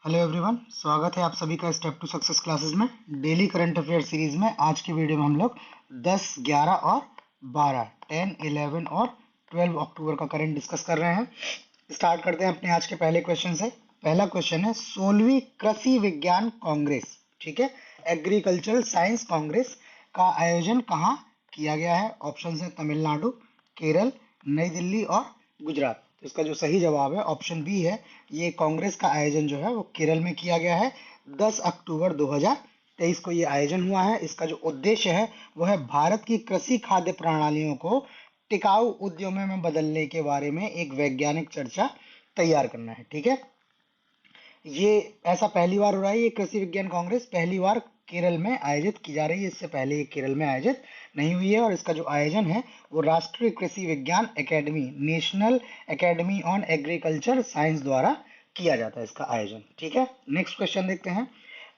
Hello everyone, स्वागत है आप सभी का स्टेप टू सक्सेस क्लासेस में। डेली करंट अफेयर सीरीज में आज की वीडियो में हम लोग 10, 11 और 12, 10, 11 और 12 अक्टूबर का करंट डिस्कस कर रहे हैं। स्टार्ट करते हैं अपने आज के पहले क्वेश्चन से। पहला क्वेश्चन है 16वीं कृषि विज्ञान कांग्रेस, ठीक है, एग्रीकल्चरल साइंस कांग्रेस का आयोजन कहाँ किया गया है? ऑप्शन है तमिलनाडु, केरल, नई दिल्ली और गुजरात। तो इसका जो सही जवाब है ऑप्शन बी है। ये कांग्रेस का आयोजन जो है वो केरल में किया गया है। 10 अक्टूबर 2023 को ये आयोजन हुआ है। इसका जो उद्देश्य है वो है भारत की कृषि खाद्य प्रणालियों को टिकाऊ उद्यमों में बदलने के बारे में एक वैज्ञानिक चर्चा तैयार करना है, ठीक है। ये ऐसा पहली बार हो रहा है, ये कृषि विज्ञान कांग्रेस पहली बार केरल में आयोजित की जा रही है। इससे पहले ये केरल में आयोजित नहीं हुई है। और इसका जो आयोजन है वो राष्ट्रीय कृषि विज्ञान academy, national academy on agriculture science द्वारा किया जाता है इसका आयोजन, ठीक है। नेक्स्ट क्वेश्चन देखते हैं।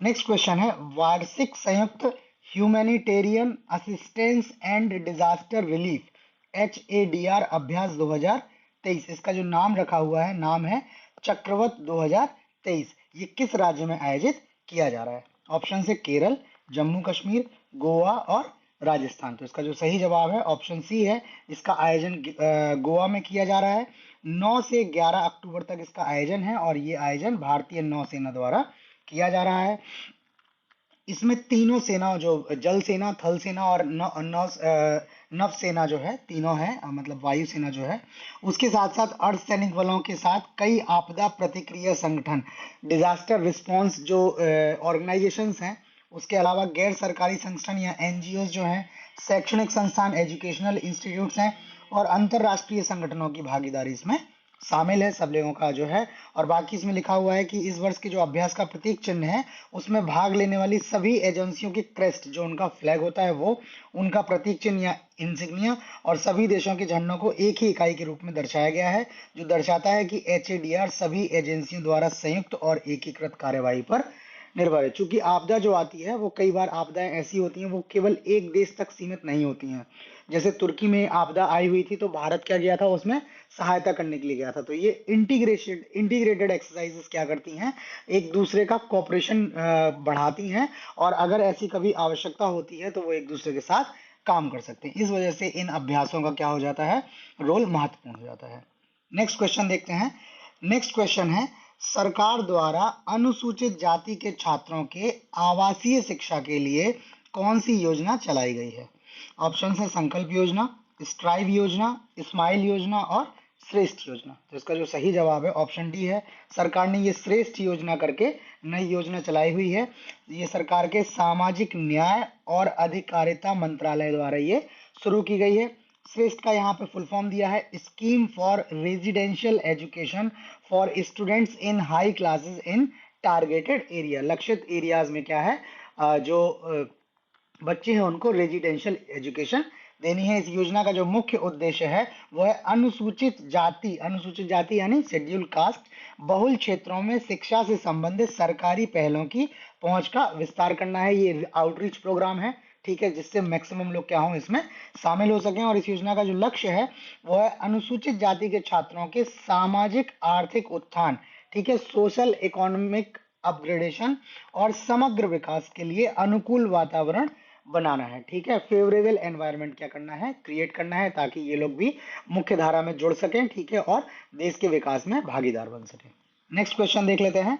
नेक्स्ट क्वेश्चन है वार्षिक संयुक्त humanitarian assistance and disaster relief HADR अभ्यास 2023। इसका जो नाम रखा हुआ है, नाम है चक्रवत 2023। ये किस राज्य में आयोजित किया जा रहा है? ऑप्शन है केरल, जम्मू कश्मीर, गोवा और राजस्थान। तो इसका जो सही जवाब है ऑप्शन सी है। इसका आयोजन गोवा में किया जा रहा है। 9 से 11 अक्टूबर तक इसका आयोजन है और ये आयोजन भारतीय नौसेना द्वारा किया जा रहा है। इसमें तीनों सेना, जो जल सेना, थल सेना और नभ सेना जो है, तीनों है, मतलब वायु सेना जो है, उसके साथ साथ अर्धसैनिक बलों के साथ कई आपदा प्रतिक्रिया संगठन, डिजास्टर रिस्पांस जो ऑर्गेनाइजेशंस हैं, उसके अलावा गैर सरकारी संगठन या NGOs जो हैं, शैक्षणिक संस्थान, एजुकेशनल इंस्टीट्यूट्स हैं और अंतरराष्ट्रीय संगठनों की भागीदारी इसमें शामिल है, सब लोगों का जो है। और बाकी इसमें लिखा हुआ है कि इस वर्ष के जो अभ्यास का प्रतीक चिन्ह है उसमें भाग लेने वाली सभी एजेंसियों की क्रेस्ट, जो उनका फ्लैग होता है, वो उनका प्रतीक चिन्ह या इंसिग्निया और सभी देशों के झंडों को एक ही इकाई के रूप में दर्शाया गया है, जो दर्शाता है कि HADR सभी एजेंसियों द्वारा संयुक्त और एकीकृत कार्यवाही पर निर्भर है। चूंकि आपदा जो आती है वो कई बार आपदाएं ऐसी होती हैं वो केवल एक देश तक सीमित नहीं होती हैं। जैसे तुर्की में आपदा आई हुई थी तो भारत क्या किया था, उसमें सहायता करने के लिए गया था। तो ये इंटीग्रेटेड एक्सरसाइजेस क्या करती हैं, एक दूसरे का कोऑपरेशन बढ़ाती हैं और अगर ऐसी कभी आवश्यकता होती है तो वो एक दूसरे के साथ काम कर सकते हैं। इस वजह से इन अभ्यासों का क्या हो जाता है, रोल महत्वपूर्ण हो जाता है। नेक्स्ट क्वेश्चन देखते हैं। नेक्स्ट क्वेश्चन है सरकार द्वारा अनुसूचित जाति के छात्रों के आवासीय शिक्षा के लिए कौन सी योजना चलाई गई है? ऑप्शन है संकल्प योजना, स्ट्राइव योजना, स्माइल योजना और श्रेष्ठ योजना। तो इसका जो सही जवाब है ऑप्शन डी है। सरकार ने ये श्रेष्ठ योजना करके नई योजना चलाई हुई है। ये सरकार के सामाजिक न्याय और अधिकारिता मंत्रालय द्वारा ये शुरू की गई है। श्रेष्ठ का यहाँ पे फुल फॉर्म दिया है scheme for residential education for students in high classes in targeted area. लक्षित एरियाज में क्या है, जो बच्चे हैं उनको रेजिडेंशियल एजुकेशन देनी है। इस योजना का जो मुख्य उद्देश्य है वो है अनुसूचित जाति यानी शेड्यूल कास्ट बहुल क्षेत्रों में शिक्षा से संबंधित सरकारी पहलों की पहुंच का विस्तार करना है। ये आउटरीच प्रोग्राम है, ठीक है, जिससे मैक्सिमम लोग क्या हो इसमें शामिल हो सकें। और इस योजना का जो लक्ष्य है वो है अनुसूचित जाति के छात्रों के सामाजिक आर्थिक उत्थान, ठीक है, सोशल इकोनॉमिक अपग्रेडेशन और समग्र विकास के लिए अनुकूल वातावरण बनाना है, ठीक है। फेवरेबल एनवायरनमेंट क्या करना है, क्रिएट करना है, ताकि ये लोग भी मुख्य धारा में जुड़ सकें, ठीक है, और देश के विकास में भागीदार बन सकें। नेक्स्ट क्वेश्चन देख लेते हैं।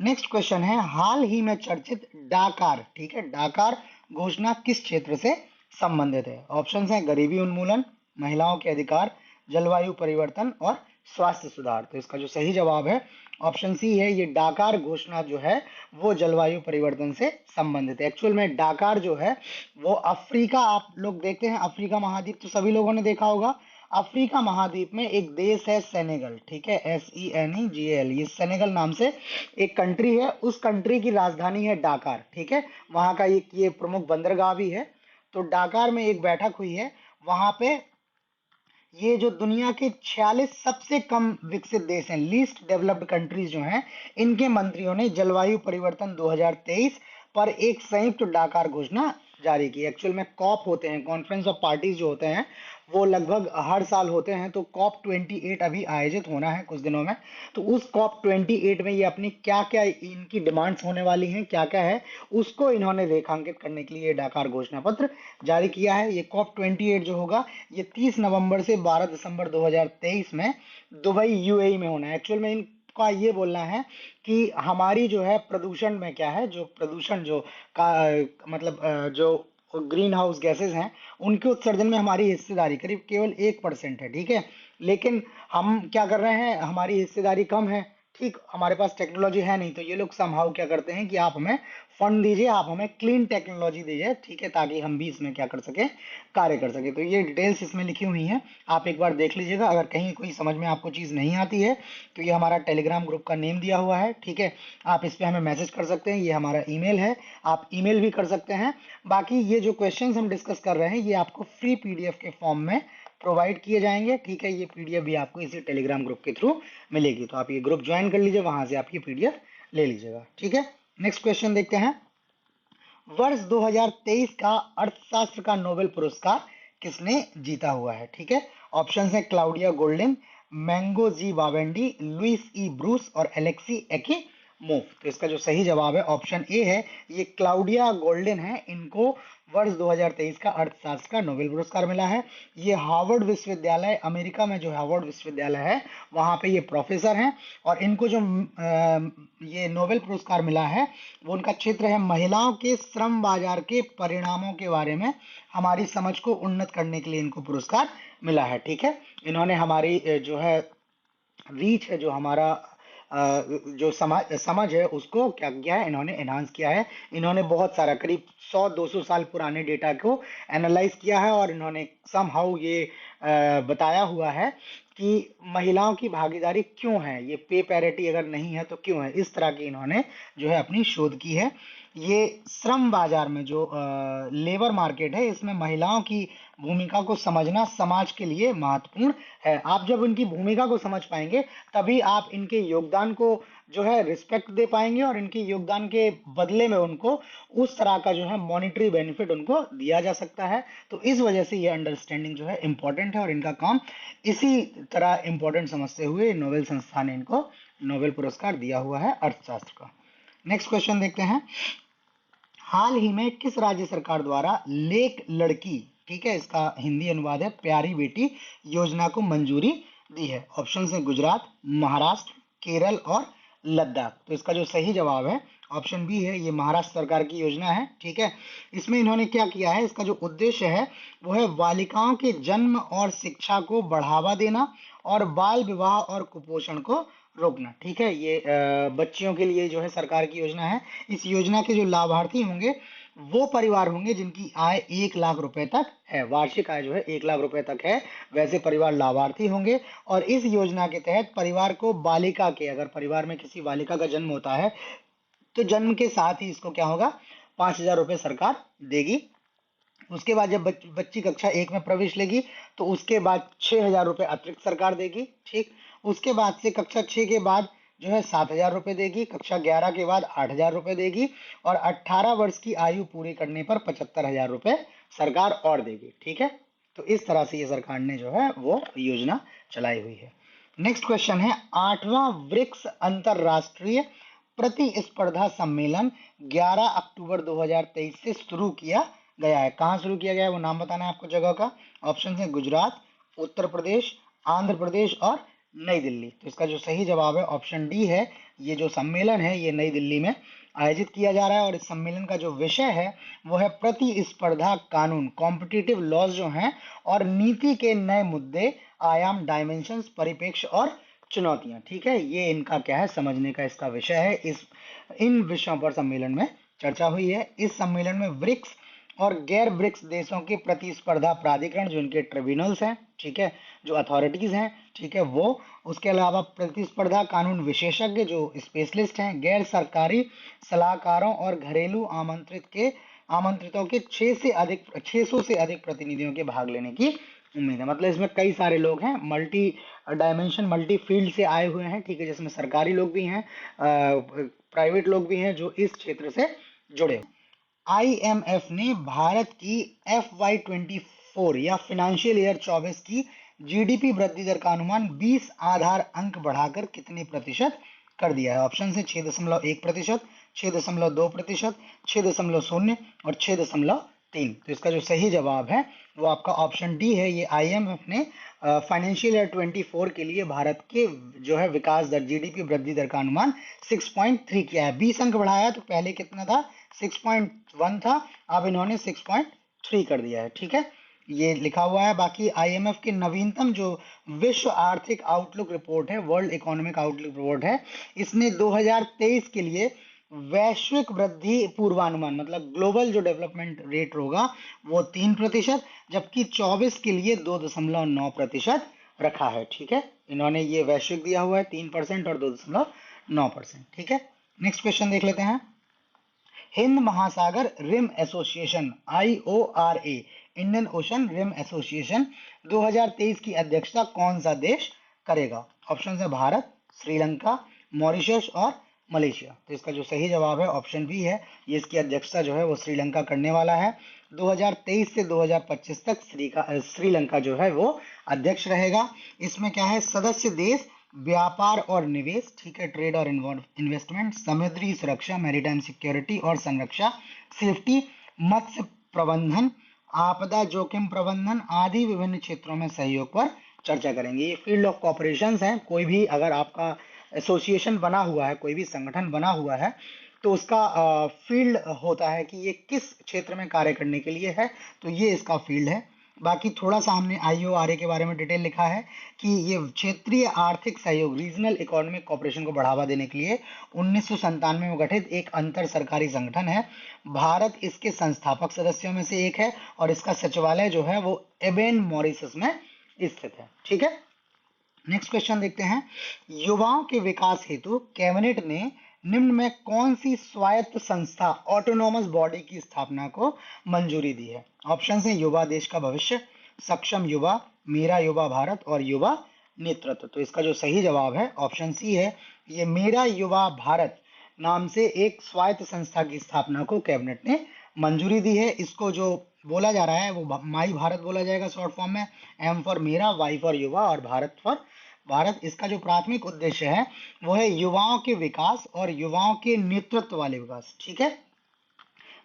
नेक्स्ट क्वेश्चन है हाल ही में चर्चित डाकार, ठीक है, डाकार घोषणा किस क्षेत्र से संबंधित है? ऑप्शन है गरीबी उन्मूलन, महिलाओं के अधिकार, जलवायु परिवर्तन और स्वास्थ्य सुधार। तो इसका जो सही जवाब है ऑप्शन सी है। ये डाकार घोषणा जो है वो जलवायु परिवर्तन से संबंधित है। एक्चुअल में डाकार जो है वो अफ्रीका, आप लोग देखते हैं अफ्रीका महाद्वीप तो सभी लोगों ने देखा होगा। अफ्रीका महाद्वीप में एक देश है सेनेगल, ठीक है, SENEGAL। ये सेनेगल नाम से एक कंट्री है, उस कंट्री की राजधानी है डाकार, ठीक है। वहां का ये प्रमुख बंदरगाह भी है। तो डाकार में एक बैठक हुई है, वहां पे ये जो दुनिया के 46 सबसे कम विकसित देश हैं, लीस्ट डेवलप्ड कंट्रीज जो हैं, इनके मंत्रियों ने जलवायु परिवर्तन 2023 पर एक संयुक्त डाकार घोषणा जारी की। एक्चुअल में कॉप होते हैं, कॉन्फ्रेंस ऑफ पार्टीज जो होते हैं, वो लगभग हर साल होते हैं। तो कॉप 28 अभी आयोजित होना है कुछ दिनों में। तो उस कॉप 28 में ये अपनी क्या क्या इनकी डिमांड्स होने वाली हैं, क्या क्या है, उसको इन्होंने रेखांकित करने के लिए डाकार घोषणा पत्र जारी किया है। ये कॉप 28 जो होगा ये 30 नवंबर से 12 दिसंबर 2023 में दुबई यूएई में होना है। एक्चुअल में का ये बोलना है कि हमारी जो है प्रदूषण में क्या है, जो प्रदूषण जो का मतलब जो ग्रीन हाउस गैसेस हैं उनके उत्सर्जन में हमारी हिस्सेदारी करीब केवल 1% है, ठीक है। लेकिन हम क्या कर रहे हैं, हमारी हिस्सेदारी कम है, ठीक, हमारे पास टेक्नोलॉजी है नहीं। तो ये लोग समहाउ क्या करते हैं कि आप हमें फंड दीजिए, आप हमें क्लीन टेक्नोलॉजी दीजिए, ठीक है, ताकि हम भी इसमें क्या कर सके, कार्य कर सके। तो ये डिटेल्स इसमें लिखी हुई हैं, आप एक बार देख लीजिएगा। अगर कहीं कोई समझ में आपको चीज़ नहीं आती है तो ये हमारा टेलीग्राम ग्रुप का नेम दिया हुआ है, ठीक है, आप इस पे हमें मैसेज कर सकते हैं, ये हमारा ईमेल है, आप ईमेल भी कर सकते हैं। बाकी ये जो क्वेश्चंस हम डिस्कस कर रहे हैं ये आपको फ्री पीडीएफ के फॉर्म में प्रोवाइड किए जाएंगे, ठीक है। ये पीडीएफ भी आपको इसी टेलीग्राम ग्रुप के थ्रू मिलेगी। तो आप ये ग्रुप ज्वाइन कर लीजिए, वहां से आप ये पीडीएफ ले लीजिएगा, ठीक है। नेक्स्ट क्वेश्चन देखते हैं। वर्ष 2023 का अर्थशास्त्र का नोबेल पुरस्कार किसने जीता हुआ है, ठीक है। ऑप्शंस हैं क्लाउडिया गोल्डिन, मैंगो जी बावेंडी, लुइस ई ब्रूस और एलेक्सी एकी मूव। तो इसका जो सही जवाब है ऑप्शन ए है, ये क्लाउडिया गोल्डन है, इनको वर्ष 2023 का अर्थशास्त्र का नोबेल पुरस्कार मिला है। ये हार्वर्ड विश्वविद्यालय, अमेरिका में जो हार्वर्ड विश्वविद्यालय है वहां पे ये प्रोफेसर हैं। और इनको जो ये नोबेल पुरस्कार मिला है वो उनका क्षेत्र है महिलाओं के श्रम बाजार के परिणामों के बारे में हमारी समझ को उन्नत करने के लिए इनको पुरस्कार मिला है, ठीक है। इन्होंने हमारी जो है रीच है, जो हमारा जो समझ है उसको क्या किया है, इन्होंने एनहांस किया है। इन्होंने बहुत सारा करीब 100-200 साल पुराने डेटा को एनालाइज किया है और इन्होंने समहाउ ये बताया हुआ है कि महिलाओं की भागीदारी क्यों है, ये पे पैरिटी अगर नहीं है तो क्यों है। इस तरह की इन्होंने जो है अपनी शोध की है। ये श्रम बाजार में जो लेबर मार्केट है इसमें महिलाओं की भूमिका को समझना समाज के लिए महत्वपूर्ण है। आप जब उनकी भूमिका को समझ पाएंगे तभी आप इनके योगदान को जो है रिस्पेक्ट दे पाएंगे और इनके योगदान के बदले में उनको उस तरह का जो है मॉनिटरी बेनिफिट उनको दिया जा सकता है। तो इस वजह से ये अंडरस्टैंडिंग जो है इंपॉर्टेंट है और इनका काम इसी तरह इंपॉर्टेंट समझते हुए नोबेल संस्थान ने इनको नोबेल पुरस्कार दिया हुआ है अर्थशास्त्र का। नेक्स्ट क्वेश्चन देखते हैं। हाल ही में किस राज्य सरकार द्वारा लेक लड़की, ठीक है, इसका हिंदी अनुवाद है प्यारी बेटी योजना को मंजूरी दी है। ऑप्शन है गुजरात, महाराष्ट्र, केरल और लद्दाख। तो इसका जो सही जवाब है ऑप्शन बी है, ये महाराष्ट्र सरकार की योजना है, ठीक है। इसमें इन्होंने क्या किया है, इसका जो उद्देश्य है वो है बालिकाओं के जन्म और शिक्षा को बढ़ावा देना और बाल विवाह और कुपोषण को रोकना, ठीक है। ये बच्चियों के लिए जो है सरकार की योजना है। इस योजना के जो लाभार्थी होंगे वो परिवार होंगे जिनकी आय 1 लाख रुपए तक है, वार्षिक आय जो है 1 लाख रुपए तक है, वैसे परिवार लाभार्थी होंगे। और इस योजना के तहत परिवार को बालिका के, अगर परिवार में किसी बालिका का जन्म होता है तो जन्म के साथ ही इसको क्या होगा, 5,000 रुपए सरकार देगी। उसके बाद जब बच्ची कक्षा 1 में प्रवेश लेगी तो उसके बाद 6,000 रुपए अतिरिक्त सरकार देगी, ठीक। उसके बाद से कक्षा 6 के बाद जो है 7,000 रुपए देगी, कक्षा 11 के बाद 8,000 रुपए देगी और 18 वर्ष की आयु पूरी करने पर 75,000 रुपए सरकार और देगी, ठीक है। तो इस तरह से ये सरकार ने जो है वो योजना चलाई हुई है। नेक्स्ट क्वेश्चन है, 8वां ब्रिक्स अंतरराष्ट्रीय प्रतिस्पर्धा सम्मेलन 11 अक्टूबर 2023 से शुरू किया गया है। कहाँ शुरू किया गया है वो नाम बताना है आपको जगह का। ऑप्शन है गुजरात, उत्तर प्रदेश, आंध्र प्रदेश और नई दिल्ली। तो इसका जो सही जवाब है ऑप्शन डी है, ये जो सम्मेलन है ये नई दिल्ली में आयोजित किया जा रहा है। और इस सम्मेलन का जो विषय है वो है प्रतिस्पर्धा कानून, कॉम्पिटिटिव लॉज जो हैं, और नीति के नए मुद्दे, आयाम, डायमेंशंस, परिप्रेक्ष्य और चुनौतियां, ठीक है। ये इनका क्या है, समझने का इसका विषय है। इन विषयों पर सम्मेलन में चर्चा हुई है। इस सम्मेलन में ब्रिक्स और गैर ब्रिक्स देशों के प्रतिस्पर्धा प्राधिकरण, जो इनके ट्रिब्यूनल्स हैं, ठीक है, जो अथॉरिटीज हैं, ठीक है, वो, उसके अलावा प्रतिस्पर्धा कानून विशेषज्ञ जो स्पेशलिस्ट हैं, गैर सरकारी सलाहकारों और घरेलू आमंत्रितों के 600 से अधिक प्रतिनिधियों के भाग लेने की उम्मीद है। मतलब इसमें कई सारे लोग हैं, मल्टी डायमेंशन, मल्टी फील्ड से आए हुए हैं, ठीक है, जिसमें सरकारी लोग भी हैं, प्राइवेट लोग भी हैं जो इस क्षेत्र से जुड़े। आईएमएफ ने भारत की FY24 2024 या फाइनेंशियल ईयर 24 की जीडीपी वृद्धि दर का अनुमान 20 आधार अंक बढ़ाकर कितने प्रतिशत कर दिया है? ऑप्शन है 6.1%, 6.2%, 6.0 और 6.3। तो इसका जो सही जवाब है वो आपका ऑप्शन डी है। ये आईएमएफ ने फाइनेंशियल ईयर 24 के लिए भारत के जो है विकास दर, जीडीपी वृद्धि दर का अनुमान 6.3 किया है। 20 अंक बढ़ाया, तो पहले कितना था? 6.1 था, अब इन्होंने 6.3 कर दिया है। ठीक है, ये लिखा हुआ है। बाकी आईएमएफ की नवीनतम जो विश्व आर्थिक आउटलुक रिपोर्ट है, वर्ल्ड इकोनॉमिक आउटलुक रिपोर्ट है, इसने 2023 के लिए वैश्विक वृद्धि पूर्वानुमान, मतलब ग्लोबल जो डेवलपमेंट रेट होगा वो 3%, जबकि 24 के लिए 2.9% रखा है। ठीक है, इन्होंने ये वैश्विक दिया हुआ है 3% और 2.9%। ठीक है, नेक्स्ट क्वेश्चन देख लेते हैं। Hind Mahasagar rim association IORA, Indian Ocean Rim Association 2023 की अध्यक्षता कौन सा देश करेगा? ऑप्शन है भारत, श्रीलंका, मॉरिशस और मलेशिया। तो इसका जो सही जवाब है ऑप्शन बी है। ये इसकी अध्यक्षता जो है वो श्रीलंका करने वाला है। 2023 से 2025 तक श्रीलंका जो है वो अध्यक्ष रहेगा। इसमें क्या है? सदस्य देश व्यापार और निवेश, ठीक है, ट्रेड और इन्वेस्टमेंट, समुद्री सुरक्षा, मैरीटाइम सिक्योरिटी और संरक्षा, सेफ्टी, मत्स्य प्रबंधन, आपदा जोखिम प्रबंधन आदि विभिन्न क्षेत्रों में सहयोग पर चर्चा करेंगे। ये फील्ड ऑफ कॉपरेशंस है। कोई भी अगर आपका एसोसिएशन बना हुआ है, कोई भी संगठन बना हुआ है, तो उसका फील्ड होता है कि ये किस क्षेत्र में कार्य करने के लिए है, तो ये इसका फील्ड है। बाकी थोड़ा सा हमने IORA के बारे में डिटेल लिखा है कि ये क्षेत्रीय आर्थिक सहयोग, रीजनल इकोनॉमिक कॉपरेशन को बढ़ावा देने के लिए 1997 में गठित एक अंतर सरकारी संगठन है। भारत इसके संस्थापक सदस्यों में से एक है और इसका सचिवालय जो है वो एबेन मॉरिशस में स्थित है। ठीक है, नेक्स्ट क्वेश्चन देखते हैं। युवाओं के विकास हेतु कैबिनेट ने निम्न में कौन सी स्वायत्त संस्था, ऑटोनोमस बॉडी की स्थापना को मंजूरी दी है? ऑप्शन है युवा देश का भविष्य, सक्षम युवा, मेरा युवा भारत और युवा नेतृत्व। तो इसका जो सही जवाब है ऑप्शन सी है। ये मेरा युवा भारत नाम से एक स्वायत्त संस्था की स्थापना को कैबिनेट ने मंजूरी दी है। इसको जो बोला जा रहा है वो माई भारत बोला जाएगा शॉर्ट फॉर्म में। M फॉर मेरा, Y फॉर युवा और भारत फॉर भारत। इसका जो प्राथमिक उद्देश्य है वो है युवाओं के विकास और युवाओं के नेतृत्व वाले विकास। ठीक है,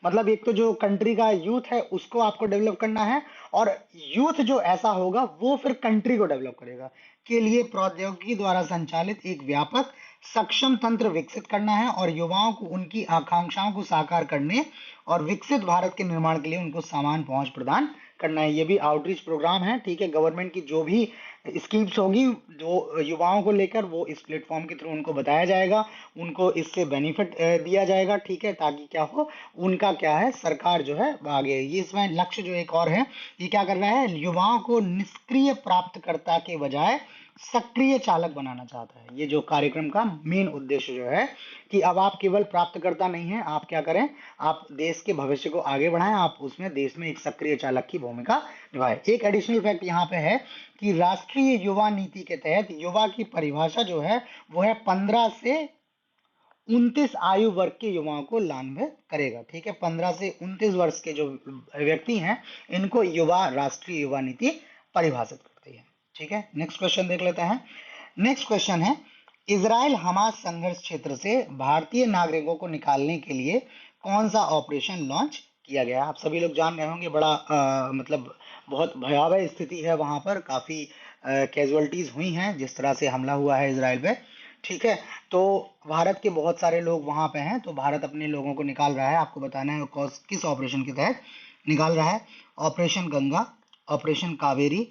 मतलब एक तो जो कंट्री का यूथ है उसको आपको डेवलप करना है, और यूथ जो ऐसा होगा वो फिर कंट्री को डेवलप करेगा। के लिए प्रौद्योगिकी द्वारा संचालित एक व्यापक सक्षम तंत्र विकसित करना है और युवाओं को उनकी आकांक्षाओं को साकार करने और विकसित भारत के निर्माण के लिए उनको समान पहुंच प्रदान करना है। ये भी आउटरीच प्रोग्राम है। ठीक है, गवर्नमेंट की जो भी स्कीम्स होगी जो युवाओं को लेकर, वो इस प्लेटफॉर्म के थ्रू उनको बताया जाएगा, उनको इससे बेनिफिट दिया जाएगा। ठीक है, ताकि क्या हो, उनका क्या है, सरकार जो है आगे। ये इसमें लक्ष्य जो एक और है, ये क्या कर रहा है, युवाओं को निष्क्रिय प्राप्तकर्ता के बजाय सक्रिय चालक बनाना चाहता है। ये जो कार्यक्रम का मेन उद्देश्य जो है कि अब आप केवल प्राप्तकर्ता नहीं हैं, आप क्या करें, आप देश के भविष्य को आगे बढ़ाएं, आप उसमें देश में एक सक्रिय चालक की भूमिका निभाएं। एक एडिशनल फैक्ट यहाँ पे है कि राष्ट्रीय युवा नीति के तहत युवा की परिभाषा जो है वो है 15 से 29 आयु वर्ग के युवाओं को लाभान्वित करेगा। ठीक है, 15 से 29 वर्ष के जो व्यक्ति हैं इनको युवा, राष्ट्रीय युवा नीति परिभाषित करती है। ठीक है, नेक्स्ट क्वेश्चन देख लेते हैं। नेक्स्ट क्वेश्चन है, इजराइल हमास संघर्ष क्षेत्र से भारतीय नागरिकों को निकालने के लिए कौन सा ऑपरेशन लॉन्च किया गया? आप सभी लोग जान रहे होंगे, बड़ा मतलब बहुत भयावह स्थिति है वहां पर, काफी कैजुअलिटीज हुई हैं जिस तरह से हमला हुआ है इजराइल पे। ठीक है, तो भारत के बहुत सारे लोग वहां पे हैं, तो भारत अपने लोगों को निकाल रहा है। आपको बताना है किस ऑपरेशन के तहत निकाल रहा है। Operation Ganga, operation Kaveri,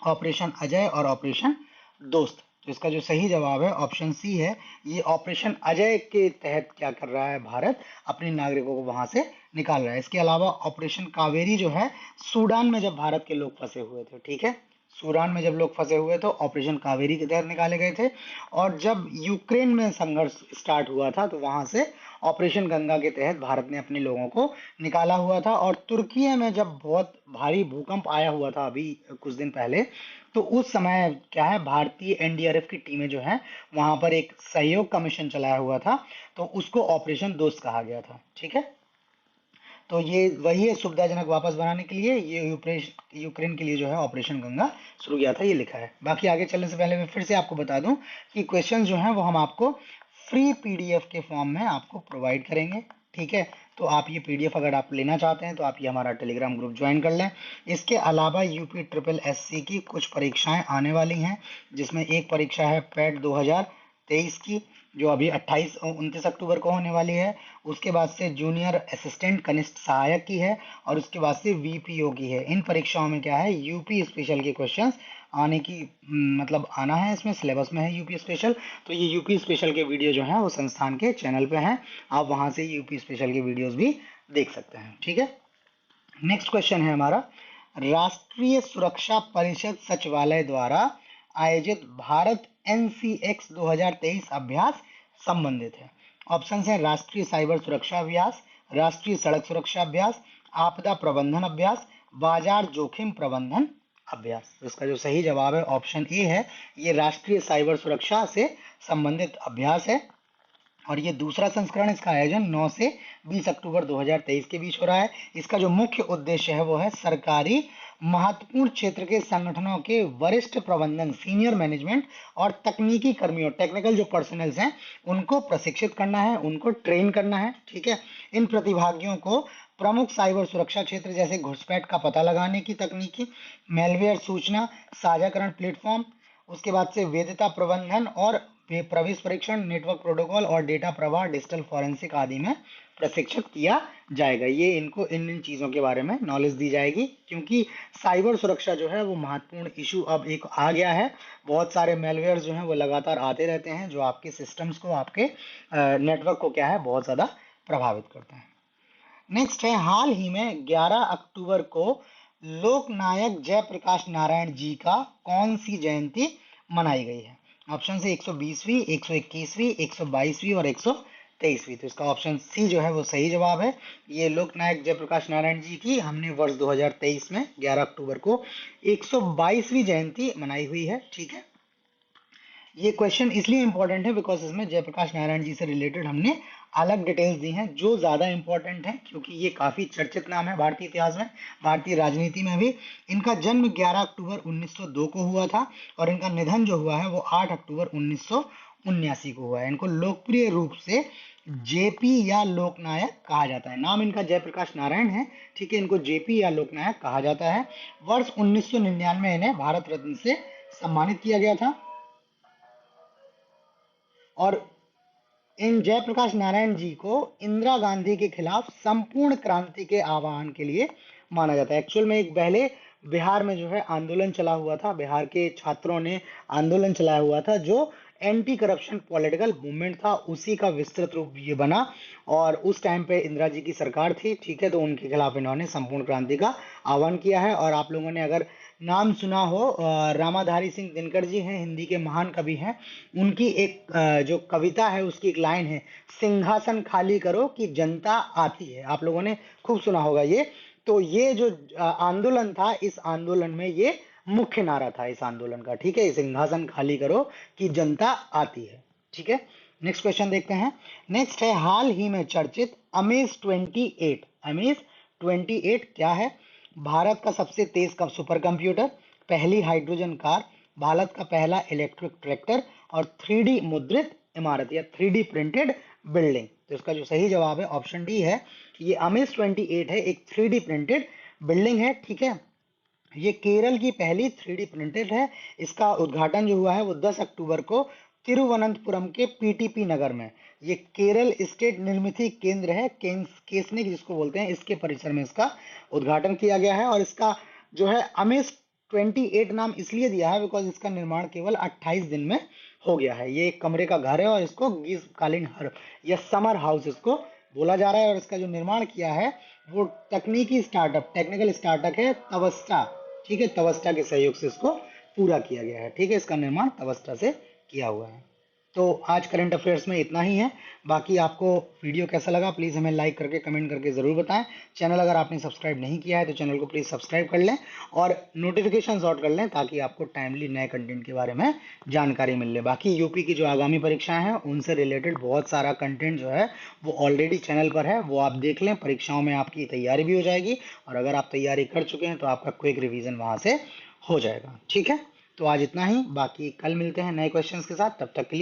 operation Ajay और ऑपरेशन दोस्त। तो इसका जो सही जवाब है ऑप्शन सी है। ये ऑपरेशन अजय के तहत क्या कर रहा है, भारत अपने नागरिकों को वहां से निकाल रहा है। इसके अलावा ऑपरेशन कावेरी जो है सूडान में जब भारत के लोग फंसे हुए थे, ठीक है, सूडान में जब लोग फंसे हुए तो ऑपरेशन कावेरी के तहत निकाले गए थे। और जब यूक्रेन में संघर्ष स्टार्ट हुआ था तो वहां से ऑपरेशन गंगा के तहत भारत ने अपने लोगों को निकाला हुआ था। और तुर्की में जब बहुत भारी भूकंप आया हुआ था अभी कुछ दिन पहले, तो उस समय क्या है, भारतीय एनडीआरएफ की टीमें जो है वहां पर एक सहयोग का मिशन चलाया हुआ था, तो उसको ऑपरेशन दोस्त कहा गया था। ठीक है, तो ये वही है, सुविधाजनक वापस बनाने के लिए ये यूक्रेन के लिए जो है ऑपरेशन गंगा शुरू किया था, ये लिखा है। बाकी आगे चलने से पहले मैं फिर से आपको बता दूं कि क्वेश्चन जो हैं वो हम आपको फ्री पीडीएफ के फॉर्म में आपको प्रोवाइड करेंगे, ठीक है। तो आप ये पीडीएफ अगर आप लेना चाहते हैं तो आप ये हमारा टेलीग्राम ग्रुप ज्वाइन कर लें। इसके अलावा यूपी ट्रिपल एससी की कुछ परीक्षाएं आने वाली हैं, जिसमें एक परीक्षा है पैट 2023 की, जो अभी 29 अक्टूबर को होने वाली है। उसके बाद से जूनियर असिस्टेंट कनिष्ठ सहायक की है, और उसके बाद से वीपीओ की है। इन परीक्षाओं में क्या है, यूपी स्पेशल के क्वेश्चंस आने की मतलब आना है, इसमें सिलेबस में है यूपी स्पेशल। तो ये यूपी स्पेशल के वीडियो जो हैं वो संस्थान के चैनल पे हैं, आप वहां से यूपी स्पेशल के वीडियोस भी देख सकते हैं, ठीक है। नेक्स्ट क्वेश्चन है हमारा, राष्ट्रीय सुरक्षा परिषद सचिवालय द्वारा आयोजित भारत एनसीएक्स 2023 अभ्यास संबंधित है। ऑप्शन है राष्ट्रीय साइबर सुरक्षा अभ्यास, राष्ट्रीय सड़क सुरक्षा अभ्यास, आपदा प्रबंधन अभ्यास, बाजार जोखिम प्रबंधन अभ्यास। इसका जो सही जवाब है ऑप्शन ए है, ये राष्ट्रीय साइबर सुरक्षा से संबंधित अभ्यास है। और ये दूसरा संस्करण, इसका आयोजन 9 से 20 अक्टूबर 2023 के बीच हो रहा है। इसका जो मुख्य उद्देश्य है वो है सरकारी महत्वपूर्ण क्षेत्र के संगठनों के वरिष्ठ प्रबंधन, सीनियर मैनेजमेंट और तकनीकी कर्मियों, टेक्निकल जो पर्सनल्स हैं, उनको प्रशिक्षित करना है, उनको ट्रेन करना है, ठीक है। इन प्रतिभागियों को प्रमुख साइबर सुरक्षा क्षेत्र जैसे घुसपैठ का पता लगाने की तकनीकी, मेलवेयर सूचना साझाकरण प्लेटफॉर्म, उसके बाद से वैधता प्रबंधन और प्रवेश परीक्षण, नेटवर्क प्रोटोकॉल और डेटा प्रवाह, डिजिटल फॉरेंसिक आदि में प्रशिक्षित किया जाएगा। ये इनको इन चीज़ों के बारे में नॉलेज दी जाएगी, क्योंकि साइबर सुरक्षा जो है वो महत्वपूर्ण इशू अब एक आ गया है। बहुत सारे मेलवेयर जो हैं वो लगातार आते रहते हैं, जो आपके सिस्टम्स को, आपके नेटवर्क को क्या है, बहुत ज़्यादा प्रभावित करते हैं। नेक्स्ट है, हाल ही में 11 अक्टूबर को लोकनायक जयप्रकाश नारायण जी का कौन सी जयंती मनाई गई है। ऑप्शन है 120वीं, 121वीं, 122वीं और 123वीं। तो इसका ऑप्शन सी जो है वो सही जवाब है। ये लोकनायक जयप्रकाश नारायण जी की हमने वर्ष 2023 में 11 अक्टूबर को 122वीं जयंती मनाई हुई है, ठीक है। ये क्वेश्चन इसलिए इंपॉर्टेंट है बिकॉज इसमें जयप्रकाश नारायण जी से रिलेटेड हमने अलग डिटेल्स दी हैं जो ज़्यादा इंपॉर्टेंट है, क्योंकि ये काफ़ी चर्चित नाम है भारतीय इतिहास में, भारतीय राजनीति में भी। इनका जन्म 11 अक्टूबर 1902 को हुआ था, और इनका निधन जो हुआ है वो 8 अक्टूबर 1979 को हुआ है। इनको लोकप्रिय रूप से जेपी या लोकनायक कहा जाता है। नाम इनका जयप्रकाश नारायण है, ठीक है। इनको जेपी या लोकनायक कहा जाता है। वर्ष 1999 में इन्हें भारत रत्न से सम्मानित किया गया था। और इन जयप्रकाश नारायण जी को इंदिरा गांधी के खिलाफ संपूर्ण क्रांति के आह्वान के लिए माना जाता है। एक्चुअल में एक पहले बिहार में जो है आंदोलन चला हुआ था, बिहार के छात्रों ने आंदोलन चलाया हुआ था जो एंटी करप्शन पॉलिटिकल मूवमेंट था, उसी का विस्तृत रूप ये बना। और उस टाइम पे इंदिरा जी की सरकार थी, ठीक है, तो उनके खिलाफ इन्होंने संपूर्ण क्रांति का आह्वान किया है। और आप लोगों ने अगर नाम सुना हो, रामाधारी सिंह दिनकर जी हैं, हिंदी के महान कवि हैं, उनकी एक जो कविता है उसकी एक लाइन है, सिंहासन खाली करो कि जनता आती है। आप लोगों ने खूब सुना होगा ये। तो ये जो आंदोलन था, इस आंदोलन में ये मुख्य नारा था इस आंदोलन का, ठीक है, सिंहासन खाली करो कि जनता आती है, ठीक है। नेक्स्ट क्वेश्चन देखते हैं। नेक्स्ट है, हाल ही में चर्चित अमेज 28। अमेज 28 क्या है? भारत का सबसे तेज सुपर कंप्यूटर, पहली हाइड्रोजन कार, भारत का पहला इलेक्ट्रिक ट्रैक्टर और 3D मुद्रित इमारत या 3D प्रिंटेड बिल्डिंग। तो इसका जो सही जवाब है ऑप्शन डी है। ये अमेज 28 है, एक 3D प्रिंटेड बिल्डिंग है, ठीक है। ये केरल की पहली 3D प्रिंटेड है। इसका उद्घाटन जो हुआ है वो 10 अक्टूबर को तिरुवनंतपुरम के पीटीपी नगर में, ये केरल स्टेट निर्मिती केंद्र है, केसनिक जिसको बोलते हैं, इसके परिसर में इसका उद्घाटन किया गया है। और इसका जो है अमेज 28 नाम इसलिए दिया है बिकॉज इसका निर्माण केवल 28 दिन में हो गया है। ये एक कमरे का घर है और इसको ग्रीष्मकालीन घर या समर हाउस इसको बोला जा रहा है। और इसका जो निर्माण किया है वो तकनीकी स्टार्टअप, टेक्निकल स्टार्टअप है तवस्टा, ठीक है, तवस्टा के सहयोग से इसको पूरा किया गया है, ठीक है। इसका निर्माण तवस्टा से किया हुआ है। तो आज करंट अफेयर्स में इतना ही है। बाकी आपको वीडियो कैसा लगा प्लीज़ हमें लाइक करके कमेंट करके ज़रूर बताएं। चैनल अगर आपने सब्सक्राइब नहीं किया है तो चैनल को प्लीज़ सब्सक्राइब कर लें और नोटिफिकेशन ऑन कर लें ताकि आपको टाइमली नए कंटेंट के बारे में जानकारी मिल ले। बाकी यूपी की जो आगामी परीक्षाएं हैं उनसे रिलेटेड बहुत सारा कंटेंट जो है वो ऑलरेडी चैनल पर है, वो आप देख लें। परीक्षाओं में आपकी तैयारी भी हो जाएगी और अगर आप तैयारी कर चुके हैं तो आपका क्विक रिवीजन वहाँ से हो जाएगा। ठीक है, तो आज इतना ही। बाकी कल मिलते हैं नए क्वेश्चंस के साथ, तब तक के लिए